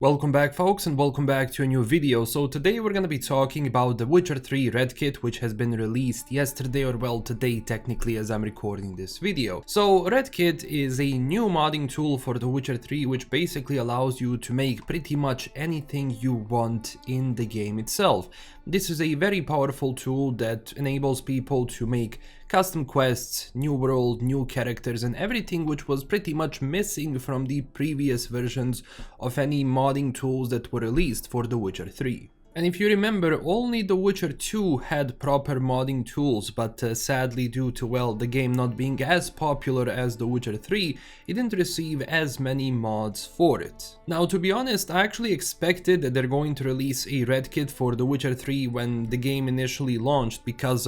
Welcome back folks, and welcome back to a new video. So today we're gonna be talking about The Witcher 3 RedKit, which has been released yesterday, or well, today technically as I'm recording this video. So RedKit is a new modding tool for The Witcher 3 which basically allows you to make pretty much anything you want in the game itself. This is a very powerful tool that enables people to make custom quests, new world, new characters, and everything which was pretty much missing from the previous versions of any modding tools that were released for The Witcher 3. And if you remember, only The Witcher 2 had proper modding tools, but sadly due to, well, the game not being as popular as The Witcher 3, it didn't receive as many mods for it. Now, to be honest, I actually expected that they're going to release a RedKit for The Witcher 3 when the game initially launched, because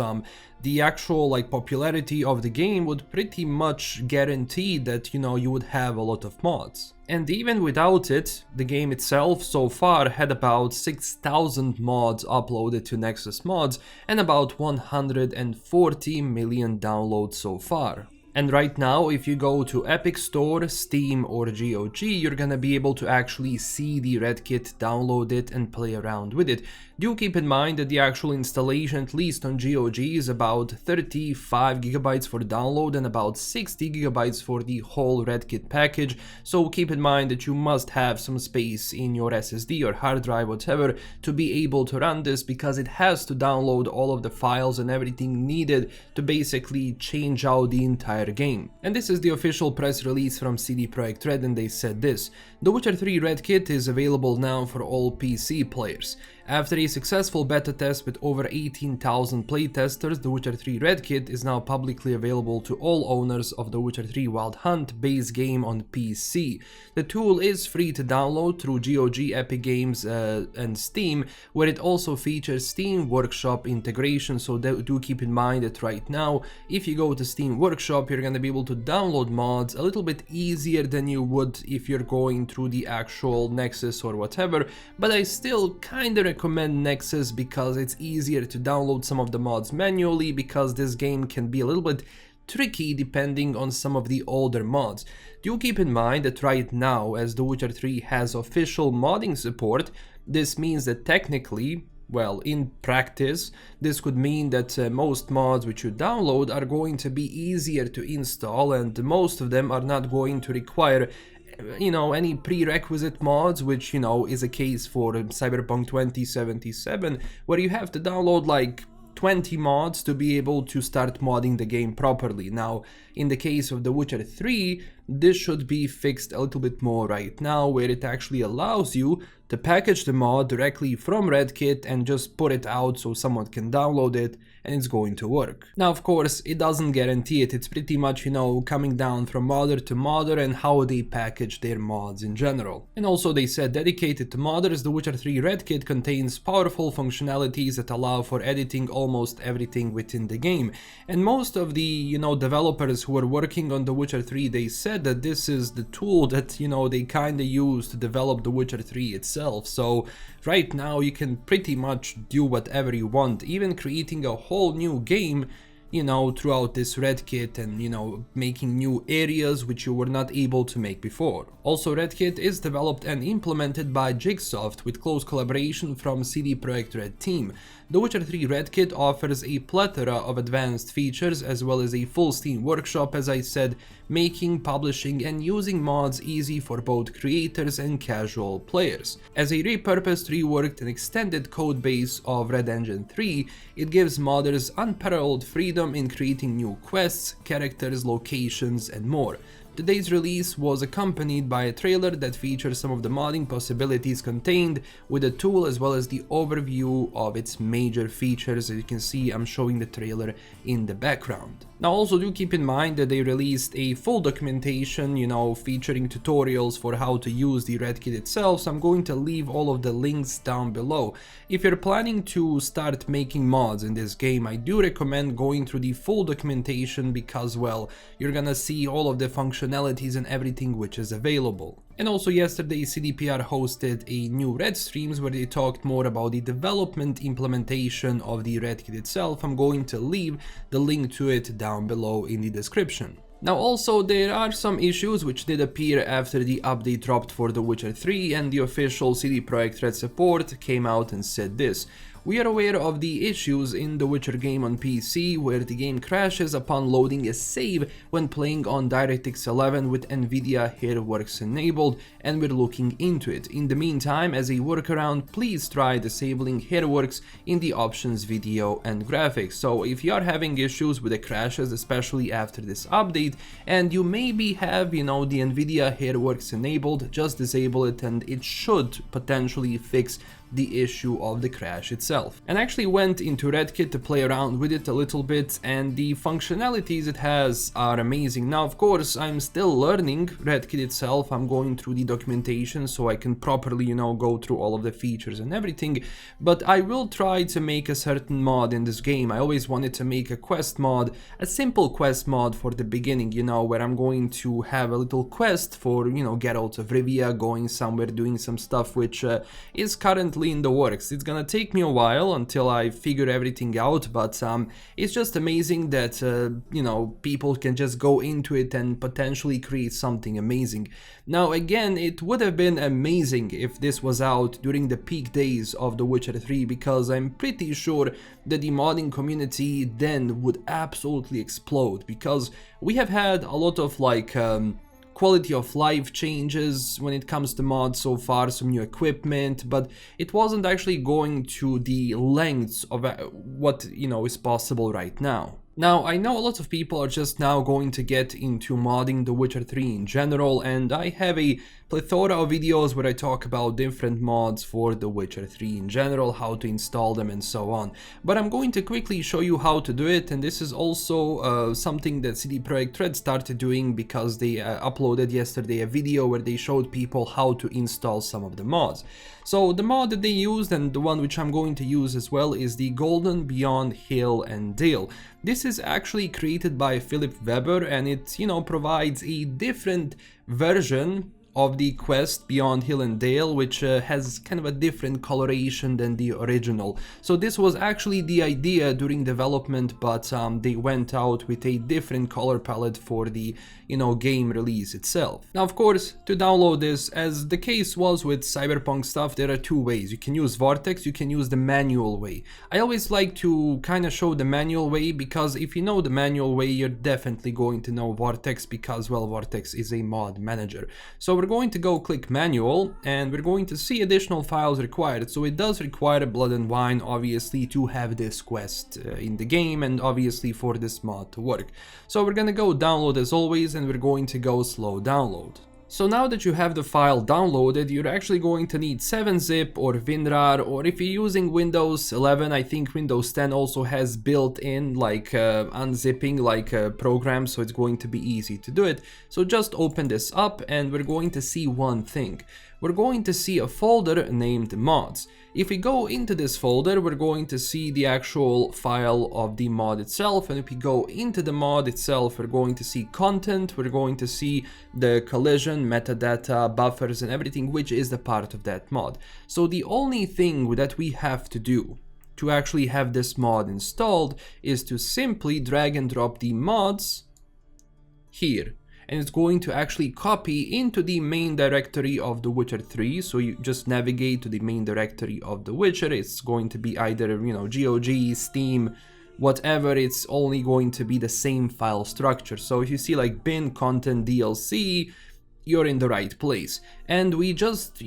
the actual popularity of the game would pretty much guarantee that, you would have a lot of mods. And even without it, the game itself so far had about 6,000 mods uploaded to Nexus Mods and about 140 million downloads so far. And right now, if you go to Epic Store, Steam or GOG, you're gonna be able to actually see the RedKit, download it and play around with it. Do keep in mind that the actual installation, at least on GOG, is about 35 gigabytes for download and about 60 gigabytes for the whole RedKit package, so keep in mind that you must have some space in your SSD or hard drive, whatever, to be able to run this, because it has to download all of the files and everything needed to basically change out the entire game. And this is the official press release from CD Projekt Red, and they said this: The Witcher 3 RedKit is available now for all PC players. After a successful beta test with over 18,000 playtesters, The Witcher 3 RedKit is now publicly available to all owners of The Witcher 3 Wild Hunt base game on PC. The tool is free to download through GOG, Epic Games and Steam, where it also features Steam Workshop integration, so do keep in mind that right now, if you go to Steam Workshop, you're gonna be able to download mods a little bit easier than you would if you're going through the actual Nexus or whatever, but I still kinda recommend Nexus because it's easier to download some of the mods manually, because this game can be a little bit tricky depending on some of the older mods. Do keep in mind that right now, as The Witcher 3 has official modding support, this means that technically, well, in practice, this could mean that most mods which you download are going to be easier to install, and most of them are not going to require any prerequisite mods, which, is a case for Cyberpunk 2077, where you have to download like 20 mods to be able to start modding the game properly. Now, in the case of The Witcher 3, this should be fixed a little bit more right now, where it actually allows you to package the mod directly from RedKit and just put it out so someone can download it and it's going to work. Now, of course, it doesn't guarantee it. It's pretty much, coming down from modder to modder and how they package their mods in general. And also they said, dedicated to modders, The Witcher 3 RedKit contains powerful functionalities that allow for editing almost everything within the game. And most of the, developers who are working on The Witcher 3, they said that this is the tool that, they kinda use to develop The Witcher 3 itself. So right now you can pretty much do whatever you want, even creating a whole new game, throughout this RedKit, and, making new areas which you were not able to make before. Also, RedKit is developed and implemented by Jigsoft with close collaboration from CD Projekt Red team. The Witcher 3 RedKit offers a plethora of advanced features as well as a full Steam Workshop, as I said, making, publishing and using mods easy for both creators and casual players. As a repurposed, reworked and extended codebase of Red Engine 3, it gives modders unparalleled freedom in creating new quests, characters, locations and more. Today's release was accompanied by a trailer that features some of the modding possibilities contained with the tool, as well as the overview of its major features. As you can see, I'm showing the trailer in the background. Now, also do keep in mind that they released a full documentation, featuring tutorials for how to use the RedKit itself, so I'm going to leave all of the links down below. If you're planning to start making mods in this game, I do recommend going through the full documentation because, well, you're gonna see all of the functionalities and everything which is available. And also yesterday, CDPR hosted a new Red Streams where they talked more about the development implementation of the RedKit itself. I'm going to leave the link to it down below in the description. Now also there are some issues which did appear after the update dropped for The Witcher 3, and the official CD Projekt Red support came out and said this. We are aware of the issues in The Witcher game on PC, where the game crashes upon loading a save when playing on DirectX 11 with NVIDIA Hairworks enabled, and we're looking into it. In the meantime, as a workaround, please try disabling Hairworks in the options video and graphics. So if you are having issues with the crashes, especially after this update, and you maybe have, the NVIDIA Hairworks enabled, just disable it and it should potentially fix the issue of the crash itself. And I actually went into RedKit to play around with it a little bit, and the functionalities it has are amazing. Now of course I'm still learning RedKit itself, I'm going through the documentation so I can properly go through all of the features and everything, but I will try to make a certain mod in this game. I always wanted to make a quest mod, a simple quest mod for the beginning, where I'm going to have a little quest for, Geralt of Rivia, going somewhere, doing some stuff which is currently in the works. It's gonna take me a while until I figure everything out, but it's just amazing that people can just go into it and potentially create something amazing. Now again, it would have been amazing if this was out during the peak days of The Witcher 3, because I'm pretty sure that the modding community then would absolutely explode, because we have had a lot of quality of life changes when it comes to mods so far, some new equipment, but it wasn't actually going to the lengths of what is possible right now. Now, I know a lot of people are just now going to get into modding The Witcher 3 in general, and I have a plethora of videos where I talk about different mods for The Witcher 3 in general, how to install them and so on. But I'm going to quickly show you how to do it, and this is also something that CD Projekt Red started doing, because they uploaded yesterday a video where they showed people how to install some of the mods. So the mod that they used, and the one which I'm going to use as well, is the Golden Beyond Hill and Dale. This is actually created by Philip Weber, and it, provides a different version of the quest Beyond Hill and Dale, which has kind of a different coloration than the original. So this was actually the idea during development, but they went out with a different color palette for the game release itself. Now of course, to download this, as the case was with Cyberpunk stuff, there are two ways. You can use Vortex, you can use the manual way. I always like to kind of show the manual way, because if you know the manual way, you're definitely going to know Vortex, because well, Vortex is a mod manager. So we're going to go click manual, and we're going to see additional files required. So it does require Blood and Wine, obviously, to have this quest in the game, and obviously for this mod to work. So we're gonna go download as always, and we're going to go slow download. So now that you have the file downloaded, you're actually going to need 7-zip or WinRAR, or if you're using Windows 11, I think Windows 10 also has built-in unzipping program, so it's going to be easy to do it. So just open this up, and we're going to see one thing. We're going to see a folder named mods. If we go into this folder, we're going to see the actual file of the mod itself, and if we go into the mod itself, we're going to see content, we're going to see the collision, metadata, buffers and everything, which is the part of that mod. So the only thing that we have to do to actually have this mod installed is to simply drag and drop the mods here. And it's going to actually copy into the main directory of The Witcher 3. So you just navigate to the main directory of The Witcher. It's going to be either, GOG, Steam, whatever. It's only going to be the same file structure. So if you see like bin content DLC, you're in the right place. And we just,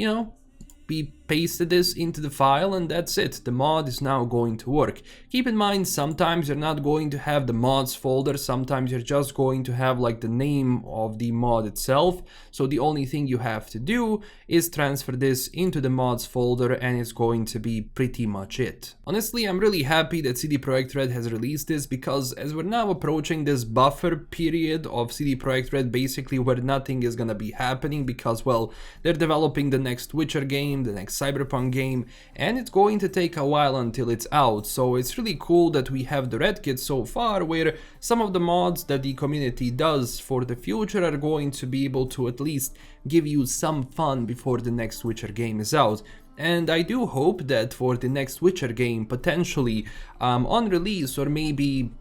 we pasted this into the file, and that's it. The mod is now going to work. Keep in mind, sometimes you're not going to have the mods folder, sometimes you're just going to have like the name of the mod itself. So the only thing you have to do is transfer this into the mods folder, and it's going to be pretty much it. Honestly, I'm really happy that CD Projekt Red has released this, because as we're now approaching this buffer period of CD Projekt Red, basically where nothing is gonna be happening, because well, they're developing the next Witcher game, the next Cyberpunk game, and it's going to take a while until it's out. So it's really cool that we have the RedKit so far, where some of the mods that the community does for the future are going to be able to at least give you some fun before the next Witcher game is out. And I do hope that for the next Witcher game, potentially on release, or maybe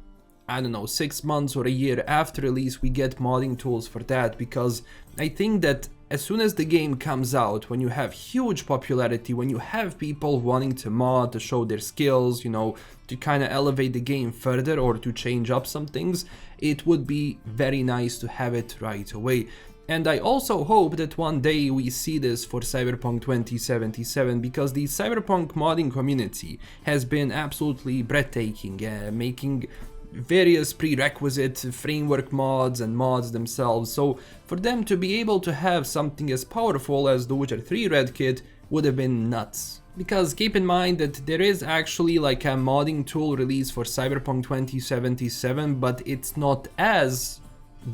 I don't know, 6 months or a year after release we get modding tools for that, because I think that as soon as the game comes out, when you have huge popularity, when you have people wanting to mod, to show their skills, you know, to kind of elevate the game further or to change up some things, it would be very nice to have it right away. And I also hope that one day we see this for Cyberpunk 2077, because the Cyberpunk modding community has been absolutely breathtaking, making various prerequisite framework mods and mods themselves. So for them to be able to have something as powerful as the Witcher 3 RedKit would have been nuts. Because keep in mind that there is actually like a modding tool released for Cyberpunk 2077, but it's not as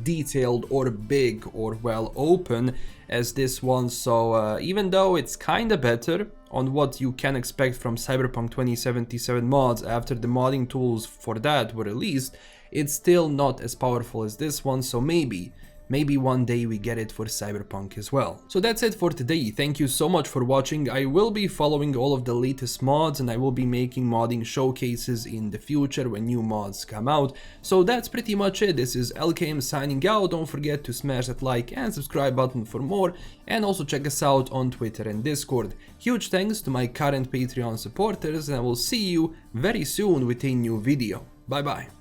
detailed or big or well open as this one. So even though it's kinda better on what you can expect from Cyberpunk 2077 mods after the modding tools for that were released, it's still not as powerful as this one. So maybe one day we get it for Cyberpunk as well. So that's it for today. Thank you so much for watching. I will be following all of the latest mods, and I will be making modding showcases in the future when new mods come out. So that's pretty much it. This is LKM signing out. Don't forget to smash that like and subscribe button for more, and also check us out on Twitter and Discord. Huge thanks to my current Patreon supporters, and I will see you very soon with a new video. Bye bye.